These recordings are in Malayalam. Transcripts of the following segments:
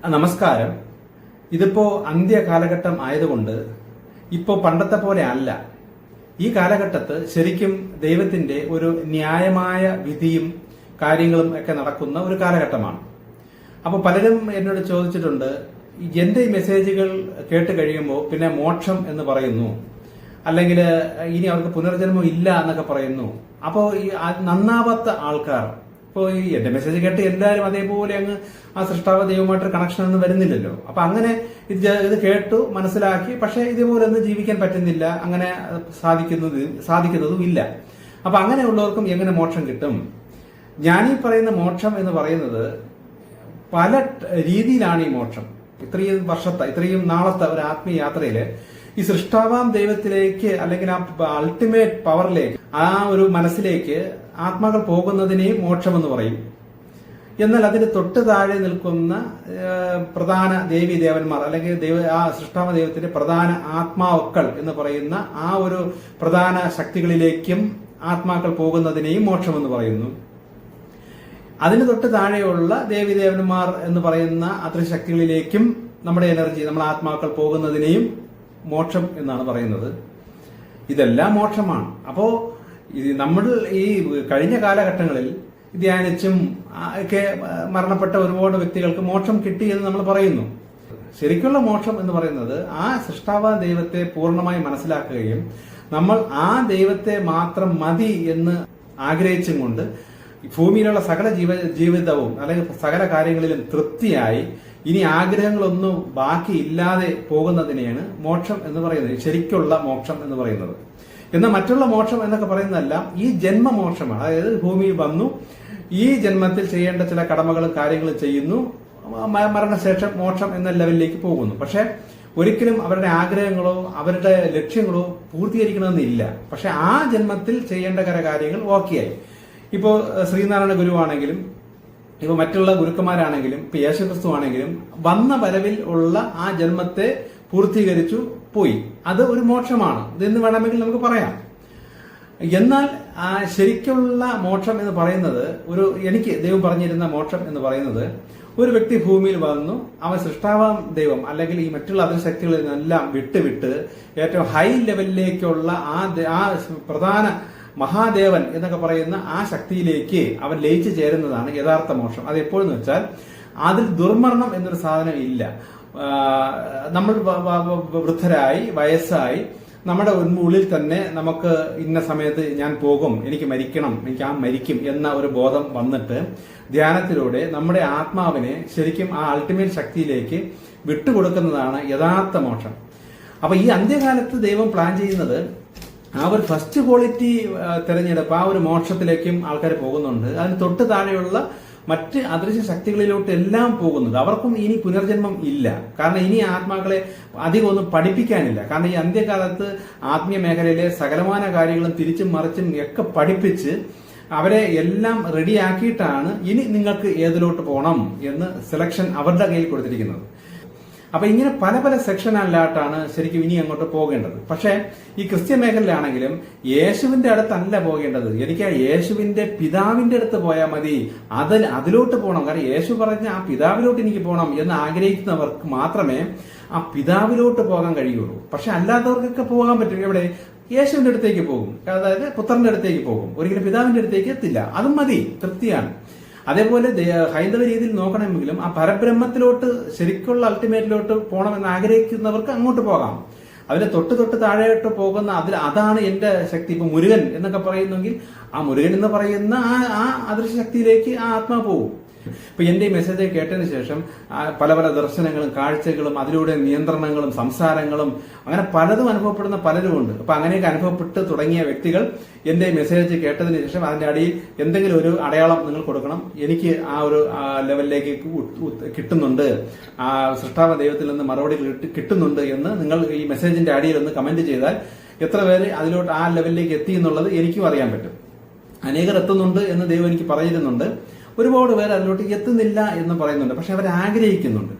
നമസ്കാരം. ഇതിപ്പോ അന്ത്യ കാലഘട്ടം ആയതുകൊണ്ട് ഇപ്പോ പണ്ടത്തെ പോലെ അല്ല. ഈ കാലഘട്ടത്ത് ശരിക്കും ദൈവത്തിന്റെ ഒരു ന്യായമായ വിധിയും കാര്യങ്ങളും ഒക്കെ നടക്കുന്ന ഒരു കാലഘട്ടമാണ്. അപ്പൊ പലരും എന്നോട് ചോദിച്ചിട്ടുണ്ട്, എന്റെ ഈ മെസ്സേജുകൾ കേട്ട് കഴിയുമ്പോൾ പിന്നെ മോക്ഷം എന്ന് പറയുന്നു, അല്ലെങ്കിൽ ഇനി അവർക്ക് പുനർജന്മം ഇല്ല എന്നൊക്കെ പറയുന്നു. അപ്പോൾ ഈ നന്നാവാത്ത ആൾക്കാർ, ഇപ്പോൾ ഈ എന്റെ മെസ്സേജ് കേട്ട് എല്ലാവരും അതേപോലെ അങ്ങ് ആ സൃഷ്ടാവ് ദൈവമായിട്ടൊരു കണക്ഷൻ ഒന്നും വരുന്നില്ലല്ലോ. അപ്പൊ അങ്ങനെ ഇത് കേട്ടു മനസ്സിലാക്കി, പക്ഷെ ഇതേപോലെ ഒന്നും ജീവിക്കാൻ പറ്റുന്നില്ല, അങ്ങനെ സാധിക്കുന്നതും ഇല്ല. അപ്പൊ അങ്ങനെയുള്ളവർക്കും എങ്ങനെ മോക്ഷം കിട്ടും? ഞാനീ പറയുന്ന മോക്ഷം എന്ന് പറയുന്നത് പല രീതിയിലാണ് ഈ മോക്ഷം. ഇത്രയും നാളത്തെ ഒരു ആത്മീയ യാത്രയില് ഈ സൃഷ്ടാവാം ദൈവത്തിലേക്ക്, അല്ലെങ്കിൽ ആ അൾട്ടിമേറ്റ് പവറിലേക്ക്, ആ ഒരു മനസ്സിലേക്ക് ആത്മാക്കൾ പോകുന്നതിനെയും മോക്ഷം എന്ന് പറയും. എന്നാൽ അതിന് തൊട്ട് താഴെ നിൽക്കുന്ന പ്രധാന ദേവി ദേവന്മാർ, അല്ലെങ്കിൽ ആ സൃഷ്ടാവ ദൈവത്തിന്റെ പ്രധാന ആത്മാക്കൾ എന്ന് പറയുന്ന ആ ഒരു പ്രധാന ശക്തികളിലേക്കും ആത്മാക്കൾ പോകുന്നതിനെയും മോക്ഷം എന്ന് പറയുന്നു. അതിന് തൊട്ട് താഴെയുള്ള ദേവിദേവന്മാർ എന്ന് പറയുന്ന അത്ര ശക്തികളിലേക്കും നമ്മുടെ എനർജി, നമ്മുടെ ആത്മാക്കൾ പോകുന്നതിനെയും മോക്ഷം എന്നാണ് പറയുന്നത്. ഇതെല്ലാം മോക്ഷമാണ്. അപ്പോ നമ്മൾ ഈ കഴിഞ്ഞ കാലഘട്ടങ്ങളിൽ ധ്യാനിച്ചും ഒക്കെ മരണപ്പെട്ട ഒരുപാട് വ്യക്തികൾക്ക് മോക്ഷം കിട്ടി എന്ന് നമ്മൾ പറയുന്നു. ശരിക്കുള്ള മോക്ഷം എന്ന് പറയുന്നത് ആ സൃഷ്ടാവാ ദൈവത്തെ പൂർണ്ണമായി മനസ്സിലാക്കുകയും നമ്മൾ ആ ദൈവത്തെ മാത്രം മതി എന്ന് ആഗ്രഹിച്ചും കൊണ്ട് ഭൂമിയിലുള്ള സകല ജീവിതവും അല്ലെങ്കിൽ സകല കാര്യങ്ങളിലും തൃപ്തിയായി ഇനി ആഗ്രഹങ്ങളൊന്നും ബാക്കിയില്ലാതെ പോകുന്നതിനെയാണ് മോക്ഷം എന്ന് പറയുന്നത്, ശരിക്കുള്ള മോക്ഷം എന്ന് പറയുന്നത്. എന്നാൽ മറ്റുള്ള മോക്ഷം എന്നൊക്കെ പറയുന്നതെല്ലാം ഈ ജന്മമോക്ഷമാണ്. അതായത് ഭൂമിയിൽ വന്നു ഈ ജന്മത്തിൽ ചെയ്യേണ്ട ചില കടമകളും കാര്യങ്ങളും ചെയ്യുന്നു, മരണശേഷം മോക്ഷം എന്ന ലെവലിലേക്ക് പോകുന്നു. പക്ഷെ ഒരിക്കലും അവരുടെ ആഗ്രഹങ്ങളോ അവരുടെ ലക്ഷ്യങ്ങളോ പൂർത്തീകരിക്കണമെന്നില്ല. പക്ഷെ ആ ജന്മത്തിൽ ചെയ്യേണ്ട കാര്യങ്ങൾ ഓക്കെയായി. ഇപ്പോ ശ്രീനാരായണ ഗുരുവാണെങ്കിലും ഇപ്പൊ മറ്റുള്ള ഗുരുക്കന്മാരാണെങ്കിലും ഇപ്പൊ യേശുക്രിസ്തു ആണെങ്കിലും വന്ന വരവിൽ ഉള്ള ആ ജന്മത്തെ പൂർത്തീകരിച്ചു പോയി. അത് ഒരു മോക്ഷമാണ്, ഇതെന്ന് വേണമെങ്കിൽ നമുക്ക് പറയാം. എന്നാൽ ശരിക്കുള്ള മോക്ഷം എന്ന് പറയുന്നത്, എനിക്ക് ദൈവം പറഞ്ഞിരുന്ന മോക്ഷം എന്ന് പറയുന്നത്, ഒരു വ്യക്തി ഭൂമിയിൽ വന്നു, അവൻ സൃഷ്ടാവാം ദൈവം അല്ലെങ്കിൽ ഈ മറ്റുള്ള അതിശക്തികളിൽ നിന്നെല്ലാം വിട്ട് ഏറ്റവും ഹൈ ലെവലിലേക്കുള്ള ആ പ്രധാന മഹാദേവൻ എന്നൊക്കെ പറയുന്ന ആ ശക്തിയിലേക്ക് അവൻ ലയിച്ചു ചേരുന്നതാണ് യഥാർത്ഥ മോക്ഷം. അത് എപ്പോഴെന്ന് വെച്ചാൽ അതിൽ ദുർമരണം എന്നൊരു സാധനം ഇല്ല. നമ്മൾ വൃദ്ധരായി വയസ്സായി നമ്മുടെ ഉള്ളിൽ തന്നെ നമുക്ക് ഇന്ന സമയത്ത് ഞാൻ പോകും, എനിക്ക് മരിക്കണം, എനിക്ക് മരിക്കും എന്ന ഒരു ബോധം വന്നിട്ട് ധ്യാനത്തിലൂടെ നമ്മുടെ ആത്മാവിനെ ശരിക്കും ആ അൾട്ടിമേറ്റ് ശക്തിയിലേക്ക് വിട്ടുകൊടുക്കുന്നതാണ് യഥാർത്ഥ മോക്ഷം. അപ്പൊ ഈ അന്ത്യകാലത്ത് ദൈവം പ്ലാൻ ചെയ്യുന്നത് ആ ഒരു ഫസ്റ്റ് ക്വാളിറ്റി തെരഞ്ഞെടുപ്പ്, ആ ഒരു മോക്ഷത്തിലേക്കും ആൾക്കാർ പോകുന്നുണ്ട്. അതിന് തൊട്ട് താഴെയുള്ള മറ്റ് അദൃശ്യ ശക്തികളിലോട്ട് എല്ലാം പോകുന്നത്. അവർക്കും ഇനി പുനർജന്മം ഇല്ല. കാരണം ഇനി ആത്മാക്കളെ അധികം ഒന്നും പഠിപ്പിക്കാനില്ല. കാരണം ഈ അന്ത്യകാലത്ത് ആത്മീയ മേഖലയിലെ സകലമാന കാര്യങ്ങളും തിരിച്ചും മറിച്ചും ഒക്കെ പഠിപ്പിച്ച് അവരെ എല്ലാം റെഡിയാക്കിയിട്ടാണ് ഇനി നിങ്ങൾക്ക് ഏതിലോട്ട് പോകണം എന്ന് സെലക്ഷൻ അവരുടെ കയ്യിൽ കൊടുത്തിരിക്കുന്നത്. അപ്പൊ ഇങ്ങനെ പല സെക്ഷനിലായിട്ടാണ് ശരിക്കും ഇനി അങ്ങോട്ട് പോകേണ്ടത്. പക്ഷെ ഈ ക്രിസ്ത്യൻ മേഖലയിലാണെങ്കിലും യേശുവിന്റെ അടുത്തല്ല പോകേണ്ടത്. എനിക്ക് ആ യേശുവിന്റെ പിതാവിന്റെ അടുത്ത് പോയാൽ മതി, അതിലോട്ട് പോകണം. കാരണം യേശു പറഞ്ഞ ആ പിതാവിലോട്ട് എനിക്ക് പോകണം എന്ന് ആഗ്രഹിക്കുന്നവർക്ക് മാത്രമേ ആ പിതാവിലോട്ട് പോകാൻ കഴിയുള്ളൂ. പക്ഷെ അല്ലാത്തവർക്കൊക്കെ പോകാൻ പറ്റും. എവിടെ? യേശുവിന്റെ അടുത്തേക്ക് പോകും, അതായത് പുത്രന്റെ അടുത്തേക്ക് പോകും. ഒരിക്കലും പിതാവിന്റെ അടുത്തേക്ക് എത്തില്ല. അതും മതി, തൃപ്തിയാണ്. അതേപോലെ ഹൈന്ദവ രീതിയിൽ നോക്കണമെങ്കിലും ആ പരബ്രഹ്മത്തിലോട്ട്, ശരിക്കുള്ള അൾട്ടിമേറ്റിലോട്ട് പോകണമെന്ന് ആഗ്രഹിക്കുന്നവർക്ക് അങ്ങോട്ട് പോകാം. അതിന് തൊട്ട് താഴെയോട്ട് പോകുന്ന അതാണ് എന്റെ ശക്തി. ഇപ്പൊ മുരുകൻ എന്നൊക്കെ പറയുന്നെങ്കിൽ ആ മുരുകൻ എന്ന് പറയുന്ന ആ അദൃശ്യ ശക്തിയിലേക്ക് ആ ആത്മാ പോകും. ഇപ്പൊ എന്റെ ഈ മെസ്സേജ് കേട്ടതിന് ശേഷം പല ദർശനങ്ങളും കാഴ്ചകളും അതിലൂടെ നിയന്ത്രണങ്ങളും സംസാരങ്ങളും അങ്ങനെ പലതും അനുഭവപ്പെടുന്ന പലരുമുണ്ട്. അപ്പൊ അങ്ങനെയൊക്കെ അനുഭവപ്പെട്ട് തുടങ്ങിയ വ്യക്തികൾ എന്റെ മെസ്സേജ് കേട്ടതിന് ശേഷം അതിന്റെ അടിയിൽ എന്തെങ്കിലും ഒരു അടയാളം നിങ്ങൾ കൊടുക്കണം. എനിക്ക് ആ ഒരു ലെവലിലേക്ക് കിട്ടുന്നുണ്ട്, ആ സൃഷ്ടാവ ദൈവത്തിൽ നിന്ന് മറുപടി കിട്ടുന്നുണ്ട് എന്ന് നിങ്ങൾ ഈ മെസ്സേജിന്റെ അടിയിൽ ഒന്ന് കമന്റ് ചെയ്താൽ എത്ര പേര് അതിലോട്ട് ആ ലെവലിലേക്ക് എത്തി എന്നുള്ളത് എനിക്കും അറിയാൻ പറ്റും. അനേകർ എത്തുന്നുണ്ട് എന്ന് ദൈവം എനിക്ക് പറഞ്ഞിരുന്നുണ്ട്. ഒരുപാട് പേര് അതിലോട്ട് എത്തുന്നില്ല എന്ന് പറയുന്നുണ്ട്. പക്ഷെ അവർ ആഗ്രഹിക്കുന്നുണ്ട്.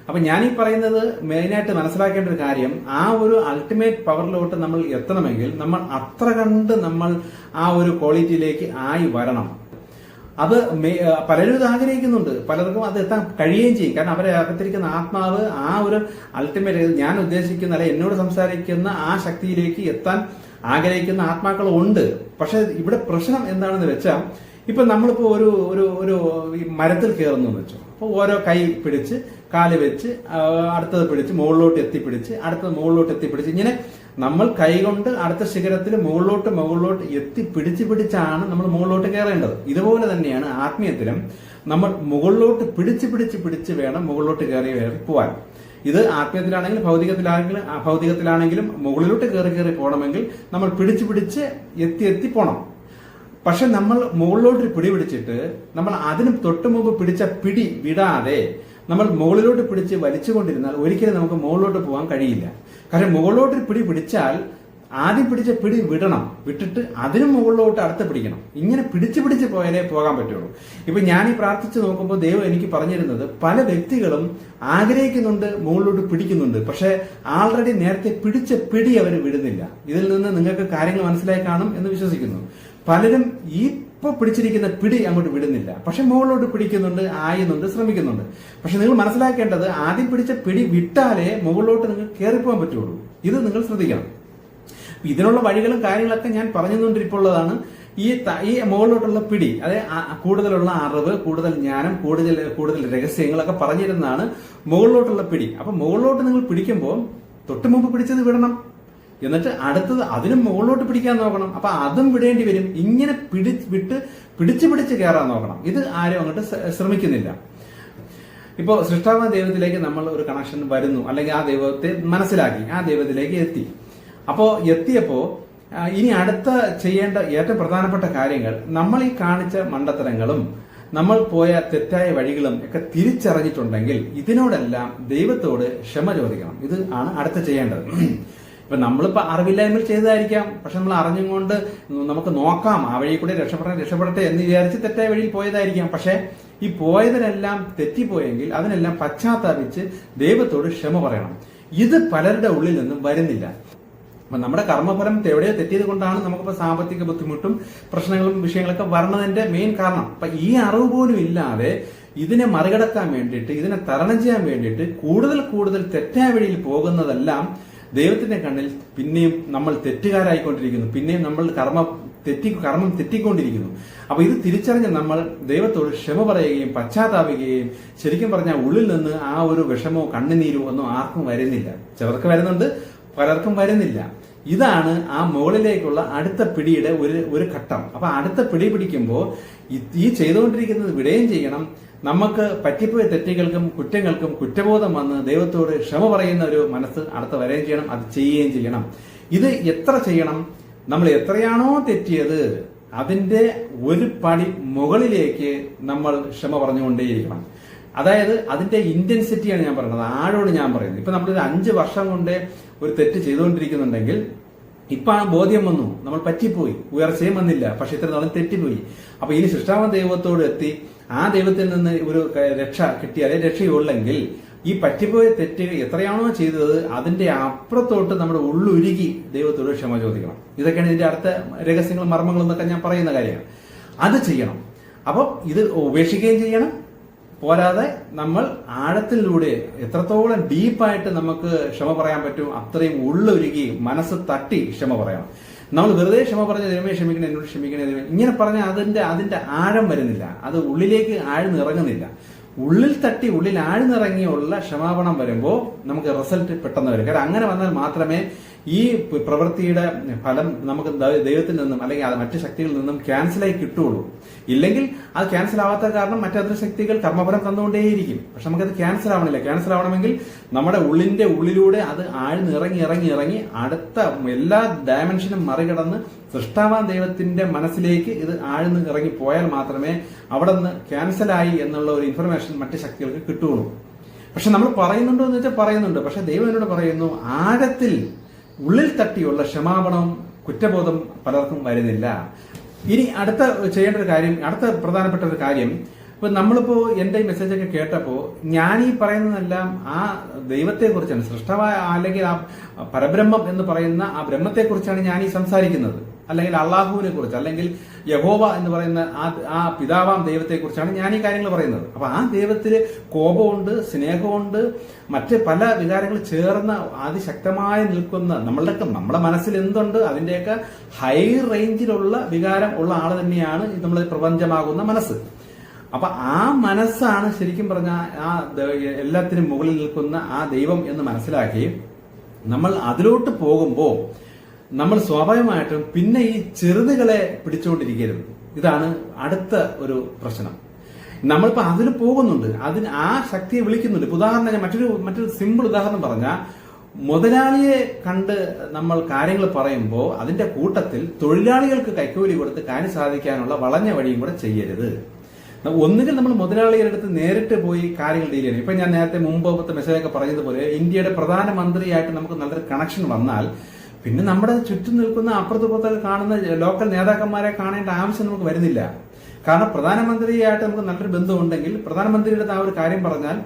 അപ്പൊ ഞാനീ പറയുന്നത് മെയിനായിട്ട് മനസ്സിലാക്കേണ്ട ഒരു കാര്യം, ആ ഒരു അൾട്ടിമേറ്റ് പവറിലോട്ട് നമ്മൾ എത്തണമെങ്കിൽ നമ്മൾ അത്ര കണ്ട് നമ്മൾ ആ ഒരു ക്വാളിറ്റിയിലേക്ക് ആയി വരണം. അത് പലരും ഇത് ആഗ്രഹിക്കുന്നുണ്ട്, പലർക്കും അത് എത്താൻ കഴിയുകയും ചെയ്യും. കാരണം അവരെ അകത്തിരിക്കുന്ന ആത്മാവ് ആ ഒരു അൾട്ടിമേറ്റ് ഞാൻ ഉദ്ദേശിക്കുന്ന അല്ലെ എന്നോട് സംസാരിക്കുന്ന ആ ശക്തിയിലേക്ക് എത്താൻ ആഗ്രഹിക്കുന്ന ആത്മാക്കളും ഉണ്ട്. പക്ഷെ ഇവിടെ പ്രശ്നം എന്താണെന്ന് വെച്ചാൽ, ഇപ്പൊ നമ്മളിപ്പോ ഒരു ഒരു ഒരു മരത്തിൽ കയറുന്നു എന്ന് വെച്ചോ. അപ്പൊ ഓരോ കൈ പിടിച്ച് കാല് വെച്ച് അടുത്തത് പിടിച്ച് മുകളിലോട്ട് എത്തിപ്പിടിച്ച് അടുത്തത് മുകളിലോട്ട് എത്തിപ്പിടിച്ച് ഇങ്ങനെ നമ്മൾ കൈകൊണ്ട് അടുത്ത ശിഖരത്തിൽ മുകളിലോട്ട് പിടിച്ചാണ് നമ്മൾ മുകളിലോട്ട് കയറേണ്ടത്. ഇതുപോലെ തന്നെയാണ് ആത്മീയത്തിലും നമ്മൾ മുകളിലോട്ട് പിടിച്ച് വേണം മുകളിലോട്ട് കയറി പോവാൻ. ഇത് ആത്മീയത്തിലാണെങ്കിലും ഭൗതികത്തിലാണെങ്കിലും മുകളിലോട്ട് കയറി പോകണമെങ്കിൽ നമ്മൾ പിടിച്ച് എത്തി പോണം. പക്ഷെ നമ്മൾ മുകളിലോട്ട് പിടിച്ചിട്ട് നമ്മൾ അതിന് തൊട്ട് മുമ്പ് പിടിച്ച പിടി വിടാതെ നമ്മൾ മുകളിലോട്ട് പിടിച്ച് വലിച്ചുകൊണ്ടിരുന്നാൽ ഒരിക്കലും നമുക്ക് മുകളിലോട്ട് പോകാൻ കഴിയില്ല. കാരണം മുകളിലോട്ട് പിടിച്ചാൽ ആദ്യം പിടിച്ച പിടി വിട്ടിട്ട് അതിനും മുകളിലോട്ട് അടുത്ത് പിടിക്കണം. ഇങ്ങനെ പിടിച്ച് പോയാലേ പോകാൻ പറ്റുള്ളൂ. ഇപ്പൊ ഞാൻ ഈ പ്രാർത്ഥിച്ച് നോക്കുമ്പോൾ ദൈവം എനിക്ക് പറഞ്ഞിരുന്നത്, പല വ്യക്തികളും ആഗ്രഹിക്കുന്നുണ്ട്, മുകളിലോട്ട് പിടിക്കുന്നുണ്ട്, പക്ഷെ ആൾറെഡി നേരത്തെ പിടിച്ച പിടി അവർ വിടുന്നില്ല. ഇതിൽ നിന്ന് നിങ്ങൾക്ക് കാര്യങ്ങൾ മനസ്സിലായി കാണും എന്ന് വിശ്വസിക്കുന്നു. പലരും ഇപ്പൊ പിടിച്ചിരിക്കുന്ന പിടി അങ്ങോട്ട് വിടുന്നില്ല, പക്ഷെ മുകളിലോട്ട് പിടിക്കുന്നുണ്ട്, ആയുന്നുണ്ട്, ശ്രമിക്കുന്നുണ്ട്. പക്ഷെ നിങ്ങൾ മനസ്സിലാക്കേണ്ടത്, ആദ്യം പിടിച്ച പിടി വിട്ടാലേ മുകളിലോട്ട് നിങ്ങൾക്ക് കയറിപ്പോകാൻ പറ്റുള്ളൂ. ഇത് നിങ്ങൾ ശ്രദ്ധിക്കണം. ഇതിനുള്ള വഴികളും കാര്യങ്ങളൊക്കെ ഞാൻ പറഞ്ഞുകൊണ്ടിരിപ്പുള്ളതാണ്. ഈ മുകളിലോട്ടുള്ള പിടി, അതായത് കൂടുതലുള്ള അറിവ്, കൂടുതൽ ജ്ഞാനം, കൂടുതൽ രഹസ്യങ്ങളൊക്കെ പറഞ്ഞിരുന്നതാണ് മുകളിലോട്ടുള്ള പിടി. അപ്പൊ മുകളിലോട്ട് നിങ്ങൾ പിടിക്കുമ്പോൾ തൊട്ട് മുമ്പ് പിടിച്ചത് വിടണം, എന്നിട്ട് അടുത്തത് അതിനും മുകളിലോട്ട് പിടിക്കാൻ നോക്കണം. അപ്പൊ അതും വിടേണ്ടി വരും. ഇങ്ങനെ പിടിച്ച് കയറാൻ നോക്കണം. ഇത് ആരും അങ്ങോട്ട് ശ്രമിക്കുന്നില്ല. ഇപ്പോ സൃഷ്ടാവായ ദൈവത്തിലേക്ക് നമ്മൾ ഒരു കണക്ഷൻ വരുന്നു, അല്ലെങ്കിൽ ആ ദൈവത്തെ മനസ്സിലാക്കി ആ ദൈവത്തിലേക്ക് എത്തി. അപ്പോ എത്തിയപ്പോ ഇനി അടുത്ത ചെയ്യേണ്ട ഏറ്റവും പ്രധാനപ്പെട്ട കാര്യങ്ങൾ, നമ്മൾ ഈ കാണിച്ച മണ്ടത്തരങ്ങളും നമ്മൾ പോയ തെറ്റായ വഴികളും ഒക്കെ തിരിച്ചറിഞ്ഞിട്ടുണ്ടെങ്കിൽ ഇതിനോടെല്ലാം ദൈവത്തോട് ക്ഷമ ചോദിക്കണം. ഇത് ആണ് അടുത്ത ചെയ്യേണ്ടത്. ഇപ്പൊ നമ്മളിപ്പോ അറിവില്ലായ്മയിൽ ചെയ്തതായിരിക്കാം, പക്ഷെ നമ്മൾ അറിഞ്ഞുകൊണ്ട് നമുക്ക് നോക്കാം, ആ വഴി കൂടെ രക്ഷപ്പെടട്ടെ എന്ന് വിചാരിച്ച് തെറ്റായ വഴിയിൽ പോയതായിരിക്കാം. പക്ഷെ ഈ പോയതിനെല്ലാം തെറ്റിപ്പോയെങ്കിൽ അതിനെല്ലാം പശ്ചാത്താപിച്ച് ദൈവത്തോട് ക്ഷമ പറയണം. ഇത് പലരുടെ ഉള്ളിൽ നിന്നും വരുന്നില്ല. അപ്പൊ നമ്മുടെ കർമ്മഫലം എവിടെയോ തെറ്റിയത് കൊണ്ടാണ് നമുക്കിപ്പോ സാമ്പത്തിക ബുദ്ധിമുട്ടും പ്രശ്നങ്ങളും വിഷയങ്ങളൊക്കെ വരണതിന്റെ മെയിൻ കാരണം. അപ്പൊ ഈ അറിവ് പോലും ഇല്ലാതെ ഇതിനെ മറികടക്കാൻ വേണ്ടിയിട്ട്, ഇതിനെ തരണം ചെയ്യാൻ വേണ്ടിയിട്ട് കൂടുതൽ തെറ്റായ വഴിയിൽ പോകുന്നതെല്ലാം ദൈവത്തിന്റെ കണ്ണിൽ പിന്നെയും നമ്മൾ തെറ്റുകാരായിക്കൊണ്ടിരിക്കുന്നു, പിന്നെയും നമ്മൾ കർമ്മം തെറ്റിക്കൊണ്ടിരിക്കുന്നു. അപ്പൊ ഇത് തിരിച്ചറിഞ്ഞ് നമ്മൾ ദൈവത്തോട് ക്ഷമ പറയുകയും പശ്ചാത്താപിക്കുകയും, ശരിക്കും പറഞ്ഞാൽ ഉള്ളിൽ നിന്ന് ആ ഒരു വിഷമോ കണ്ണുനീരോ ഒന്നും ആർക്കും വരുന്നില്ല. ചിലർക്ക് വരുന്നുണ്ട്, പലർക്കും വരുന്നില്ല. ഇതാണ് ആ മുകളിലേക്കുള്ള അടുത്ത പിടിയുടെ ഒരു ഘട്ടം. അപ്പൊ അടുത്ത പിടി പിടിക്കുമ്പോൾ ഈ ചെയ്തുകൊണ്ടിരിക്കുന്നത് വിടുകയും ചെയ്യണം. നമുക്ക് പറ്റിപ്പോയ തെറ്റുകൾക്കും കുറ്റങ്ങൾക്കും കുറ്റബോധം വന്ന് ദൈവത്തോട് ക്ഷമ പറയുന്ന ഒരു മനസ്സ് അടുത്ത് വരികയും ചെയ്യണം. അത് ചെയ്യുകയും ചെയ്യണം. ഇത് എത്ര ചെയ്യണം? നമ്മൾ എത്രയാണോ തെറ്റിയത് അതിന്റെ ഒരു പടി മുകളിലേക്ക് നമ്മൾ ക്ഷമ പറഞ്ഞുകൊണ്ടേയിരിക്കണം. അതായത് അതിന്റെ ഇന്റൻസിറ്റിയാണ് ഞാൻ പറയുന്നത്, ആഴോട് ഞാൻ പറയുന്നത്. ഇപ്പൊ നമ്മളൊരു 5 വർഷം കൊണ്ട് ഒരു തെറ്റ് ചെയ്തുകൊണ്ടിരിക്കുന്നുണ്ടെങ്കിൽ ഇപ്പൊ ആ ബോധ്യം വന്നു, നമ്മൾ പറ്റിപ്പോയി, ഉയർച്ചയും വന്നില്ല, പക്ഷെ ഇത്ര നാളും തെറ്റിപ്പോയി. അപ്പൊ ഇനി സൃഷ്ടാവ ദൈവത്തോട് എത്തി ആ ദൈവത്തിൽ നിന്ന് ഒരു രക്ഷ കിട്ടിയാലേ രക്ഷയുള്ളെങ്കിൽ ഈ പറ്റിപ്പോയ തെറ്റ് എത്രയാണോ ചെയ്തത് അതിന്റെ അപ്പുറത്തോട്ട് നമ്മുടെ ഉള്ളുരുകി ദൈവത്തോട് ക്ഷമ ചോദിക്കണം. ഇതൊക്കെയാണ് ഇതിന്റെ അടുത്ത രഹസ്യങ്ങളും മർമ്മങ്ങളും എന്നൊക്കെ ഞാൻ പറയുന്ന കാര്യമാണ്. അത് ചെയ്യണം. അപ്പൊ ഇത് ഉപേക്ഷിക്കുകയും ചെയ്യണം. പോരാതെ നമ്മൾ ആഴത്തിലൂടെ എത്രത്തോളം ഡീപ്പായിട്ട് നമുക്ക് ക്ഷമ പറയാൻ പറ്റും അത്രയും ഉള്ളൊരുക്കി മനസ്സ് തട്ടി ക്ഷമ പറയണം. നമ്മൾ വെറുതെ ക്ഷമ പറഞ്ഞ ദൈവമേ ക്ഷമിക്കണം, എന്നോട് ക്ഷമിക്കണേ ദൈവം ഇങ്ങനെ പറഞ്ഞാൽ അതിന്റെ ആഴം വരുന്നില്ല, അത് ഉള്ളിലേക്ക് ആഴ്ന്നിറങ്ങുന്നില്ല. ഉള്ളിൽ തട്ടി ഉള്ളിൽ ആഴ്ന്നിറങ്ങിയുള്ള ക്ഷമാപണം വരുമ്പോൾ നമുക്ക് റിസൾട്ട് പെട്ടെന്ന് വരും. കാരണം അങ്ങനെ വന്നാൽ മാത്രമേ ഈ പ്രവൃത്തിയുടെ ഫലം നമുക്ക് ദൈവത്തിൽ നിന്നും അല്ലെങ്കിൽ മറ്റു ശക്തികളിൽ നിന്നും ക്യാൻസലായി കിട്ടുള്ളൂ. ഇല്ലെങ്കിൽ അത് ക്യാൻസൽ ആവാത്ത കാരണം മറ്റു ശക്തികൾ കർമ്മഫലം തന്നുകൊണ്ടേയിരിക്കും. പക്ഷെ നമുക്കത് ക്യാൻസൽ ആവണില്ല. ക്യാൻസൽ ആവണമെങ്കിൽ നമ്മുടെ ഉള്ളിന്റെ ഉള്ളിലൂടെ അത് ആഴ്ന്നിറങ്ങി അടുത്ത എല്ലാ ഡയമെൻഷനും മറികടന്ന് സൃഷ്ടാവാൻ ദൈവത്തിന്റെ മനസ്സിലേക്ക് ഇത് ആഴ്ന്ന് ഇറങ്ങി പോയാൽ മാത്രമേ അവിടെ നിന്ന് ക്യാൻസലായി എന്നുള്ള ഒരു ഇൻഫർമേഷൻ മറ്റു ശക്തികൾക്ക് കിട്ടുള്ളൂ. പക്ഷെ നമ്മൾ പറയുന്നുണ്ടോ എന്ന് വെച്ചാൽ പറയുന്നുണ്ട്. പക്ഷെ ദൈവം എന്നോട് പറയുന്നു, ആഴത്തിൽ ഉള്ളിൽ തട്ടിയുള്ള ക്ഷമാപണവും കുറ്റബോധം പലർക്കും വരുന്നില്ല. ഇനി അടുത്ത ചെയ്യേണ്ട ഒരു കാര്യം, അടുത്ത പ്രധാനപ്പെട്ട ഒരു കാര്യം, ഇപ്പൊ നമ്മളിപ്പോ എന്റെ ഈ മെസ്സേജൊക്കെ കേട്ടപ്പോ ഞാൻ ഈ പറയുന്നതെല്ലാം ആ ദൈവത്തെ കുറിച്ചാണ്, സൃഷ്ടമായ അല്ലെങ്കിൽ ആ പരബ്രഹ്മം എന്ന് പറയുന്ന ആ ബ്രഹ്മത്തെ കുറിച്ചാണ് ഞാൻ ഈ സംസാരിക്കുന്നത്. അല്ലെങ്കിൽ അള്ളാഹുവിനെ കുറിച്ച്, അല്ലെങ്കിൽ യഹോവ എന്ന് പറയുന്ന ആ പിതാവാം ദൈവത്തെ കുറിച്ചാണ് ഞാൻ ഈ കാര്യങ്ങൾ പറയുന്നത്. അപ്പൊ ആ ദൈവത്തില് കോപമുണ്ട്, സ്നേഹമുണ്ട്, മറ്റ് പല വികാരങ്ങൾ ചേർന്ന അതിശക്തമായി നിൽക്കുന്ന നമ്മുടെ മനസ്സിൽ എന്തുണ്ട് അതിന്റെയൊക്കെ ഹൈ റേഞ്ചിലുള്ള വികാരം ഉള്ള ആള് തന്നെയാണ് നമ്മൾ പ്രപഞ്ചമാകുന്ന മനസ്സ്. അപ്പൊ ആ മനസ്സാണ് ശരിക്കും പറഞ്ഞ ആ എല്ലാത്തിനും മുകളിൽ നിൽക്കുന്ന ആ ദൈവം എന്ന് മനസ്സിലാക്കി നമ്മൾ അതിലോട്ട് പോകുമ്പോൾ നമ്മൾ സ്വാഭാവികമായിട്ടും പിന്നെ ഈ ചെറുതുകളെ പിടിച്ചുകൊണ്ടിരിക്കരുത്. ഇതാണ് അടുത്ത ഒരു പ്രശ്നം. നമ്മളിപ്പോ അതിൽ പോകുന്നുണ്ട്, അതിന് ആ ശക്തിയെ വിളിക്കുന്നുണ്ട്. ഉദാഹരണം ഞാൻ മറ്റൊരു സിമ്പിൾ ഉദാഹരണം പറഞ്ഞാൽ, മുതലാളിയെ കണ്ട് നമ്മൾ കാര്യങ്ങൾ പറയുമ്പോൾ അതിന്റെ കൂട്ടത്തിൽ തൊഴിലാളികൾക്ക് കൈക്കൂലി കൊടുത്ത് കാര്യം സാധിക്കാനുള്ള വളഞ്ഞ വഴിയും കൂടെ ചെയ്യരുത്. ഒന്നുകിൽ നമ്മൾ മുതലാളിയുടെ അടുത്ത് നേരിട്ട് പോയി കാര്യങ്ങൾ ഡീൽ ചെയ്യണം. ഇപ്പൊ ഞാൻ നേരത്തെ മുമ്പത്തെ മെസ്സേജൊക്കെ പറഞ്ഞതുപോലെ ഇന്ത്യയുടെ പ്രധാനമന്ത്രിയായിട്ട് നമുക്ക് നല്ലൊരു കണക്ഷൻ വന്നാൽ പിന്നെ നമ്മുടെ ചുറ്റും നിൽക്കുന്ന അപ്പുറത്തുപുറത്തൊക്കെ കാണുന്ന ലോക്കൽ നേതാക്കന്മാരെ കാണേണ്ട ആവശ്യം നമുക്ക് വരുന്നില്ല. കാരണം പ്രധാനമന്ത്രിയായിട്ട് നമുക്ക് നല്ലൊരു ബന്ധമുണ്ടെങ്കിൽ പ്രധാനമന്ത്രിയുടെ ആ ഒരു കാര്യം പറഞ്ഞാൽ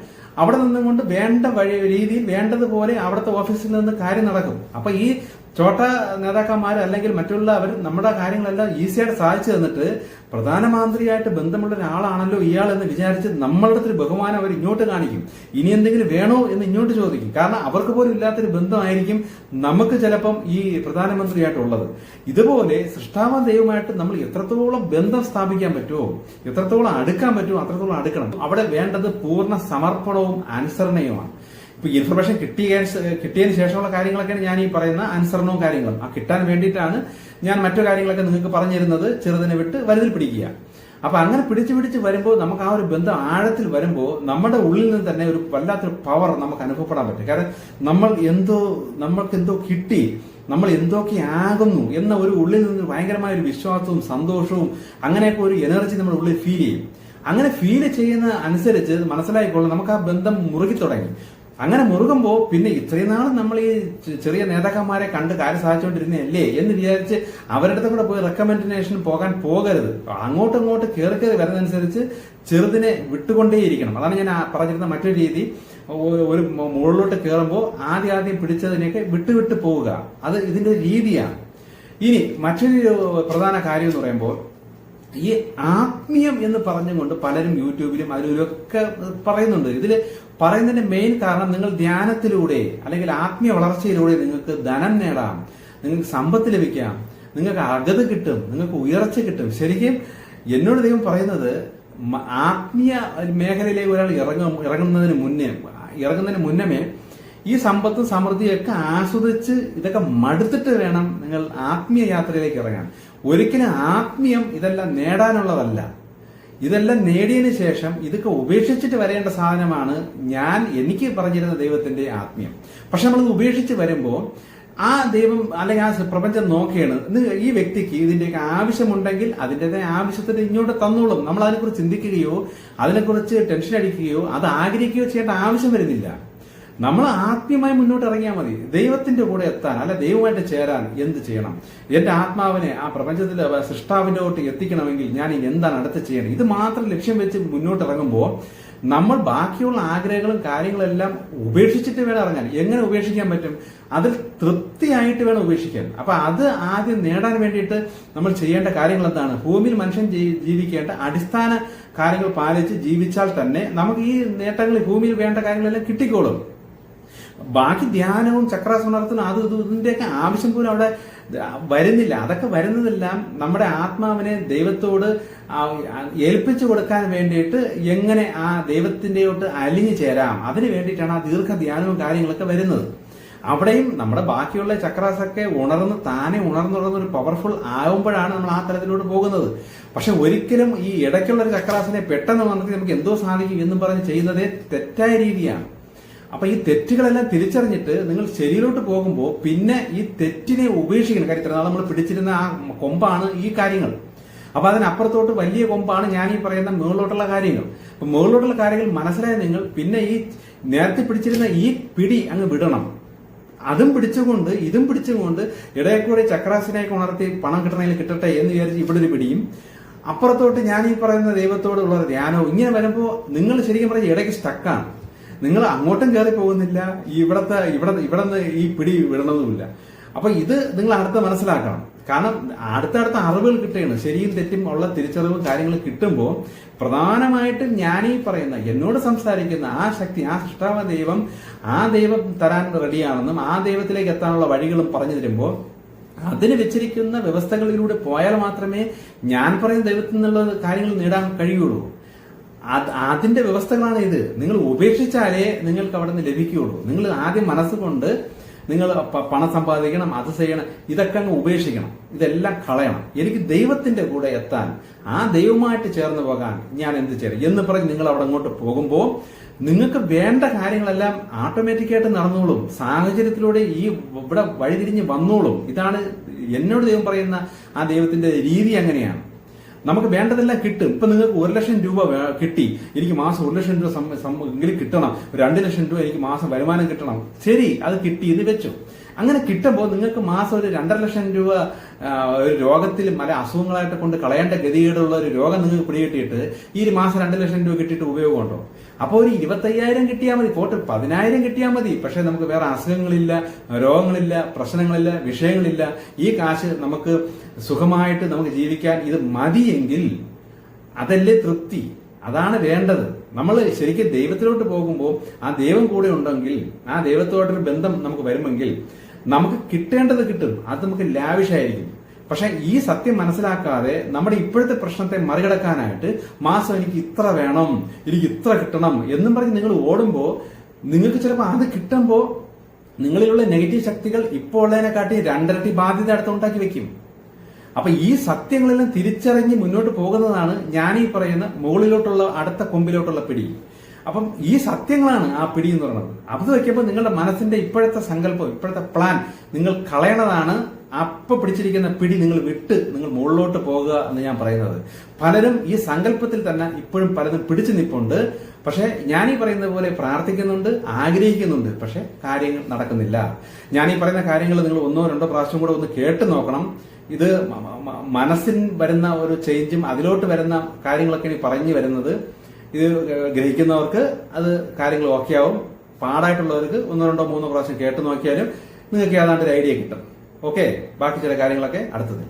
അവിടെ നിന്നുകൊണ്ട് വേണ്ട രീതിയിൽ വേണ്ടതുപോലെ അവിടുത്തെ ഓഫീസിൽ നിന്ന് കാര്യം നടക്കും. അപ്പൊ ഈ ചോട്ട നേതാക്കന്മാർ അല്ലെങ്കിൽ മറ്റുള്ളവർ നമ്മുടെ കാര്യങ്ങളെല്ലാം ഈസിയായിട്ട് സാധിച്ചു തന്നിട്ട് പ്രധാനമന്ത്രിയായിട്ട് ബന്ധമുള്ള ഒരാളാണല്ലോ ഇയാൾ എന്ന് വിചാരിച്ച് നമ്മളുടെ അടുത്തൊരു ബഹുമാനം അവർ ഇങ്ങോട്ട് കാണിക്കും. ഇനി എന്തെങ്കിലും വേണോ എന്ന് ഇങ്ങോട്ട് ചോദിക്കും. കാരണം അവർക്ക് പോലും ഇല്ലാത്തൊരു ബന്ധമായിരിക്കും നമുക്ക് ചിലപ്പം ഈ പ്രധാനമന്ത്രിയായിട്ടുള്ളത്. ഇതുപോലെ സൃഷ്ടാവാൻ ദൈവമായിട്ട് നമ്മൾ എത്രത്തോളം ബന്ധം സ്ഥാപിക്കാൻ പറ്റുമോ, എത്രത്തോളം അടുക്കാൻ പറ്റുമോ അത്രത്തോളം അടുക്കണം. അവിടെ വേണ്ടത് പൂർണ്ണ സമർപ്പണവും അനുസരണയുമാണ്. ഇപ്പൊ ഇൻഫർമേഷൻ കിട്ടിയതിന് ശേഷമുള്ള കാര്യങ്ങളൊക്കെയാണ് ഞാൻ ഈ പറയുന്ന അനുസരണവും കാര്യങ്ങളും. ആ കിട്ടാൻ വേണ്ടിയിട്ടാണ് ഞാൻ മറ്റു കാര്യങ്ങളൊക്കെ നിങ്ങൾക്ക് പറഞ്ഞിരുന്നത്. ചെറുതിനെ വിട്ട് വലുതിൽ പിടിക്കുക. അപ്പൊ അങ്ങനെ പിടിച്ച് വരുമ്പോൾ നമുക്ക് ആ ഒരു ബന്ധം ആഴത്തിൽ വരുമ്പോൾ നമ്മുടെ ഉള്ളിൽ നിന്ന് തന്നെ ഒരു വല്ലാത്തൊരു പവർ നമുക്ക് അനുഭവപ്പെടാൻ പറ്റും. കാരണം നമ്മൾക്ക് എന്തോ കിട്ടി, നമ്മൾ എന്തൊക്കെ ആകുന്നു എന്ന ഒരു ഉള്ളിൽ നിന്ന് ഭയങ്കരമായ ഒരു വിശ്വാസവും സന്തോഷവും അങ്ങനെയൊക്കെ ഒരു എനർജി നമ്മുടെ ഉള്ളിൽ ഫീൽ ചെയ്യും. അങ്ങനെ ഫീൽ ചെയ്യുന്ന അനുസരിച്ച് മനസ്സിലായിക്കോളും നമുക്ക് ആ ബന്ധം മുറുകി തുടങ്ങി. അങ്ങനെ മുറുകുമ്പോൾ പിന്നെ ഇത്രയും നാൾ നമ്മൾ ഈ ചെറിയ നേതാക്കന്മാരെ കണ്ട് കാര്യം സാധിച്ചുകൊണ്ടിരുന്നല്ലേ എന്ന് വിചാരിച്ച് അവരുടെ അടുത്ത് കൂടെ പോയി റെക്കമെൻഡേഷൻ പോകാൻ പോകരുത്. അങ്ങോട്ട് കയറി വരുന്നതനുസരിച്ച് ചെറുതിനെ വിട്ടുകൊണ്ടേയിരിക്കണം. അതാണ് ഞാൻ പറഞ്ഞിരുന്ന മറ്റൊരു രീതി. ഒരു മുകളിലോട്ട് കയറുമ്പോൾ ആദ്യം പിടിച്ചതിനെയൊക്കെ വിട്ട് പോവുക. അത് ഇതിന്റെ രീതിയാണ്. ഇനി മറ്റൊരു പ്രധാന കാര്യം എന്ന് പറയുമ്പോൾ ഈ ആത്മീയം എന്ന് പറഞ്ഞുകൊണ്ട് പലരും യൂട്യൂബിലും അതിലൊക്കെ പറയുന്നുണ്ട്. ഇതില് പറയുന്നതിന്റെ മെയിൻ കാരണം നിങ്ങൾ ധ്യാനത്തിലൂടെ അല്ലെങ്കിൽ ആത്മീയ വളർച്ചയിലൂടെ നിങ്ങൾക്ക് ധനം നേടാം, നിങ്ങൾക്ക് സമ്പത്ത് ലഭിക്കാം, നിങ്ങൾക്ക് അഗത് കിട്ടും, നിങ്ങൾക്ക് ഉയർച്ച കിട്ടും. ശരിക്കും എന്നോട് ദൈവം പറയുന്നത് ആത്മീയ മേഖലയിലേക്ക് ഒരാൾ ഇറങ്ങുന്നതിന് മുന്നമേ ഈ സമ്പത്തും സമൃദ്ധിയൊക്കെ ആസ്വദിച്ച് ഇതൊക്കെ മടുത്തിട്ട് വേണം നിങ്ങൾ ആത്മീയ യാത്രയിലേക്ക് ഇറങ്ങാൻ. ഒരിക്കലും ആത്മീയം ഇതെല്ലാം നേടാനുള്ളതല്ല. ഇതെല്ലാം നേടിയതിനു ശേഷം ഇതൊക്കെ ഉപേക്ഷിച്ചിട്ട് വരേണ്ട സാധനമാണ് എനിക്ക് പറഞ്ഞിരുന്ന ദൈവത്തിന്റെ ആത്മീയം. പക്ഷെ നമ്മളിത് ഉപേക്ഷിച്ച് വരുമ്പോൾ ആ ദൈവം അല്ലെങ്കിൽ ആ പ്രപഞ്ചം നോക്കുകയാണ്, ഈ വ്യക്തിക്ക് ഇതിന്റെയൊക്കെ ആവശ്യമുണ്ടെങ്കിൽ അതിൻ്റെതായ ആവശ്യത്തിന് ഇങ്ങോട്ട് തന്നോളും. നമ്മൾ അതിനെക്കുറിച്ച് ചിന്തിക്കുകയോ അതിനെക്കുറിച്ച് ടെൻഷൻ അടിക്കുകയോ അത് ആഗ്രഹിക്കുകയോ ചെയ്യേണ്ട ആവശ്യം വരുന്നില്ല. നമ്മൾ ആത്മീയമായി മുന്നോട്ട് ഇറങ്ങിയാൽ മതി. ദൈവത്തിന്റെ കൂടെ എത്താൻ അല്ല ദൈവമായിട്ട് ചേരാൻ എന്ത് ചെയ്യണം? എന്റെ ആത്മാവിനെ ആ പ്രപഞ്ചത്തിലെ സൃഷ്ടാവിന്റെ കൂട്ട് എത്തിക്കണമെങ്കിൽ ഞാൻ ഇനി എന്താണ് അടുത്ത് ചെയ്യേണ്ടത്? ഇത് മാത്രം ലക്ഷ്യം വെച്ച് മുന്നോട്ട് ഇറങ്ങുമ്പോൾ നമ്മൾ ബാക്കിയുള്ള ആഗ്രഹങ്ങളും കാര്യങ്ങളെല്ലാം ഉപേക്ഷിച്ചിട്ട് വേണം ഇറങ്ങാൻ. എങ്ങനെ ഉപേക്ഷിക്കാൻ പറ്റും? അതിൽ തൃപ്തിയായിട്ട് വേണം ഉപേക്ഷിക്കാൻ. അപ്പൊ അത് ആദ്യം നേടാൻ വേണ്ടിയിട്ട് നമ്മൾ ചെയ്യേണ്ട കാര്യങ്ങൾ എന്താണ്? ഭൂമിയിൽ മനുഷ്യൻ ജീവിക്കേണ്ട അടിസ്ഥാന കാര്യങ്ങൾ പാലിച്ച് ജീവിച്ചാൽ തന്നെ നമുക്ക് ഈ നേട്ടങ്ങൾ ഭൂമിയിൽ വേണ്ട കാര്യങ്ങളെല്ലാം കിട്ടിക്കോളും. ബാക്കി ധ്യാനവും ചക്രാസനത്തിനും ഇതിന്റെയൊക്കെ ആവശ്യം പോലും അവിടെ വരുന്നില്ല. അതൊക്കെ വരുന്നതെല്ലാം നമ്മുടെ ആത്മാവിനെ ദൈവത്തോട് ഏൽപ്പിച്ചു കൊടുക്കാൻ വേണ്ടിയിട്ട് എങ്ങനെ ആ ദൈവത്തിന്റെയോട്ട് അലിഞ്ഞു ചേരാം, അതിന് വേണ്ടിയിട്ടാണ് ആ ദീർഘ ധ്യാനവും കാര്യങ്ങളൊക്കെ വരുന്നത്. അവിടെയും നമ്മുടെ ബാക്കിയുള്ള ചക്രാസൊക്കെ താനെ ഉണർന്നൊരു പവർഫുൾ ആകുമ്പോഴാണ് നമ്മൾ ആ തലത്തിലോട്ട് പോകുന്നത്. പക്ഷെ ഒരിക്കലും ഈ ഇടയ്ക്കുള്ള ഒരു ചക്രാസനെ പെട്ടെന്ന് വന്നിട്ട് നമുക്ക് എന്തോ സാധിക്കും എന്നും പറഞ്ഞ് ചെയ്യുന്നതേ തെറ്റായ രീതിയാണ്. അപ്പൊ ഈ തെറ്റുകളെല്ലാം തിരിച്ചറിഞ്ഞിട്ട് നിങ്ങൾ ശരിയിലോട്ട് പോകുമ്പോൾ പിന്നെ ഈ തെറ്റിനെ ഉപേക്ഷിക്കണം. കാര്യം ഇത്ര നാൾ നമ്മൾ പിടിച്ചിരുന്ന ആ കൊമ്പാണ് ഈ കാര്യങ്ങൾ. അപ്പൊ അതിനപ്പുറത്തോട്ട് വലിയ കൊമ്പാണ് ഞാൻ ഈ പറയുന്ന മുകളിലോട്ടുള്ള കാര്യങ്ങൾ. അപ്പൊ മുകളിലോട്ടുള്ള കാര്യങ്ങൾ മനസ്സിലായ നിങ്ങൾ പിന്നെ ഈ നേരത്തെ പിടിച്ചിരുന്ന ഈ പിടി അങ്ങ് വിടണം. അതും പിടിച്ചുകൊണ്ട് ഇതും പിടിച്ചുകൊണ്ട് ഇടയെക്കൂടെ ചക്രാസനയൊക്കെ ഉണർത്തി പണം കിട്ടട്ടെ എന്ന് വിചാരിച്ച് ഇവിടെ ഒരു പിടിയും, അപ്പുറത്തോട്ട് ഞാൻ ഈ പറയുന്ന ദൈവത്തോടുള്ള ഒരു ധ്യാനവും. ഇങ്ങനെ വരുമ്പോൾ നിങ്ങൾ ശരിക്കും പറഞ്ഞ ഇടയ്ക്ക് സ്റ്റക്കാണ്. നിങ്ങൾ അങ്ങോട്ടും കയറി പോകുന്നില്ല, ഇവിടെ ഈ പിടി വിടണമെന്നുമില്ല. അപ്പൊ ഇത് നിങ്ങൾ അടുത്ത് മനസ്സിലാക്കണം. കാരണം അടുത്തടുത്ത അറിവുകൾ കിട്ടുകയാണ്. ശരിയും തെറ്റും ഉള്ള തിരിച്ചറിവും കാര്യങ്ങളും കിട്ടുമ്പോൾ പ്രധാനമായിട്ടും ഞാനീ പറയുന്ന എന്നോട് സംസാരിക്കുന്ന ആ ശക്തി, ആ സൃഷ്ടാവ ദൈവം, ആ ദൈവം തരാൻ റെഡിയാണെന്നും ആ ദൈവത്തിലേക്ക് എത്താനുള്ള വഴികളും പറഞ്ഞു തരുമ്പോൾ അതിന് വെച്ചിരിക്കുന്ന വ്യവസ്ഥകളിലൂടെ പോയാൽ മാത്രമേ ഞാൻ പറയുന്ന ദൈവത്തിൽ നിന്നുള്ള കാര്യങ്ങൾ നേടാൻ കഴിയുള്ളൂ. അതിന്റെ വ്യവസ്ഥകളാണ് ഇത്. നിങ്ങൾ ഉപേക്ഷിച്ചാലേ നിങ്ങൾക്ക് അവിടെ നിന്ന് ലഭിക്കുകയുള്ളൂ. നിങ്ങൾ ആദ്യം മനസ്സുകൊണ്ട് നിങ്ങൾ പണം സമ്പാദിക്കണം, അത് ചെയ്യണം, ഇതൊക്കെ അങ്ങ് ഉപേക്ഷിക്കണം, ഇതെല്ലാം കളയണം. എനിക്ക് ദൈവത്തിന്റെ കൂടെ എത്താൻ, ആ ദൈവമായിട്ട് ചേർന്ന് പോകാൻ ഞാൻ എന്ത് ചെയ്യണം എന്ന് പറഞ്ഞ് നിങ്ങൾ അവിടെ അങ്ങോട്ട് പോകുമ്പോൾ നിങ്ങൾക്ക് വേണ്ട കാര്യങ്ങളെല്ലാം ഓട്ടോമാറ്റിക്കായിട്ട് നടന്നോളും. സാഹചര്യത്തിലൂടെ ഈ ഇവിടെ വഴിതിരിഞ്ഞ് വന്നോളും. ഇതാണ് എന്നോട് ദൈവം പറയുന്ന ആ ദൈവത്തിന്റെ രീതി. അങ്ങനെയാണ് നമുക്ക് വേണ്ടതെല്ലാം കിട്ടും. ഇപ്പൊ നിങ്ങൾക്ക് 1 ലക്ഷം രൂപ കിട്ടി, എനിക്ക് മാസം 1 ലക്ഷം രൂപ എങ്കിലും കിട്ടണം, 2 ലക്ഷം രൂപ എനിക്ക് മാസം വരുമാനം കിട്ടണം. ശരി, അത് കിട്ടി, ഇത് വെച്ചു. അങ്ങനെ കിട്ടുമ്പോൾ നിങ്ങൾക്ക് മാസം ഒരു 2.5 ലക്ഷം രൂപ ഒരു രോഗത്തിൽ പല അസുഖങ്ങളായിട്ട് കൊണ്ട് കളയേണ്ട ഗതികേടുള്ള ഒരു രോഗം നിങ്ങൾക്ക് പിടികിട്ടിയിട്ട് ഈ ഒരു മാസം 2 ലക്ഷം രൂപ കിട്ടിയിട്ട് ഉപയോഗമുണ്ടോ? അപ്പോൾ ഒരു 25,000 കിട്ടിയാൽ മതി, പോട്ട് 10,000 കിട്ടിയാൽ മതി. പക്ഷെ നമുക്ക് വേറെ അസുഖങ്ങളില്ല, രോഗങ്ങളില്ല, പ്രശ്നങ്ങളില്ല, വിഷയങ്ങളില്ല. ഈ കാശ് നമുക്ക് സുഖമായിട്ട് നമുക്ക് ജീവിക്കാൻ ഇത് മതിയെങ്കിൽ അതല്ലേ തൃപ്തി. അതാണ് വേണ്ടത്. നമ്മൾ ശരിക്കും ദൈവത്തിലോട്ട് പോകുമ്പോൾ ആ ദൈവം കൂടെ ഉണ്ടെങ്കിൽ, ആ ദൈവത്തോടൊരു ബന്ധം നമുക്ക് വരുമെങ്കിൽ നമുക്ക് കിട്ടേണ്ടത് കിട്ടും. അത് നമുക്ക് ലാവിഷായിരിക്കും. പക്ഷെ ഈ സത്യം മനസ്സിലാക്കാതെ നമ്മുടെ ഇപ്പോഴത്തെ പ്രശ്നത്തെ മറികടക്കാനായിട്ട് മാസം എനിക്ക് ഇത്ര വേണം, എനിക്ക് ഇത്ര കിട്ടണം എന്നും പറഞ്ഞ് നിങ്ങൾ ഓടുമ്പോൾ നിങ്ങൾക്ക് ചിലപ്പോൾ അത് കിട്ടുമ്പോൾ നിങ്ങളിലുള്ള നെഗറ്റീവ് ശക്തികൾ ഇപ്പോൾ ഉള്ളതിനെക്കാട്ടി 2 ഇരട്ടി ബാധ്യത അടുത്തുണ്ടാക്കി വെക്കും. അപ്പൊ ഈ സത്യങ്ങളെല്ലാം തിരിച്ചറിഞ്ഞ് മുന്നോട്ട് പോകുന്നതാണ് ഞാൻ ഈ പറയുന്ന മുകളിലോട്ടുള്ള അടുത്ത കൊമ്പിലോട്ടുള്ള പിടി. അപ്പം ഈ സത്യങ്ങളാണ് ആ പിടി എന്ന് പറയുന്നത്. അത് വെക്കുമ്പോൾ നിങ്ങളുടെ മനസ്സിന്റെ ഇപ്പോഴത്തെ സങ്കല്പം, ഇപ്പോഴത്തെ പ്ലാൻ നിങ്ങൾ കളയണതാണ്. അപ്പൊ പിടിച്ചിരിക്കുന്ന പിടി നിങ്ങൾ വിട്ട് നിങ്ങൾ മുകളിലോട്ട് പോകുക എന്ന് ഞാൻ പറയുന്നത്. പലരും ഈ സങ്കല്പത്തിൽ തന്നെ ഇപ്പോഴും പലതും പിടിച്ചു നിൽപ്പുണ്ട്. പക്ഷെ ഞാൻ ഈ പറയുന്ന പോലെ പ്രാർത്ഥിക്കുന്നുണ്ട്, ആഗ്രഹിക്കുന്നുണ്ട്, പക്ഷെ കാര്യങ്ങൾ നടക്കുന്നില്ല. ഞാൻ ഈ പറയുന്ന കാര്യങ്ങൾ നിങ്ങൾ 1-2 പ്രാവശ്യം കൂടെ ഒന്ന് കേട്ട് നോക്കണം. ഇത് മനസ്സിൽ വരുന്ന ഒരു ചേഞ്ചും അതിലോട്ട് വരുന്ന കാര്യങ്ങളൊക്കെയാണ് പറഞ്ഞു വരുന്നത്. ഇത് ഗ്രഹിക്കുന്നവർക്ക് അത് കാര്യങ്ങൾ ഓക്കെ ആവും. പാടായിട്ടുള്ളവർക്ക് 1-2-3 പ്രാവശ്യം കേട്ട് നോക്കിയാലും നിങ്ങൾക്ക് ഏതാണ്ട് ഒരു ഐഡിയ കിട്ടും. ഓക്കെ, ബാക്കി ചില കാര്യങ്ങളൊക്കെ അടുത്തത്.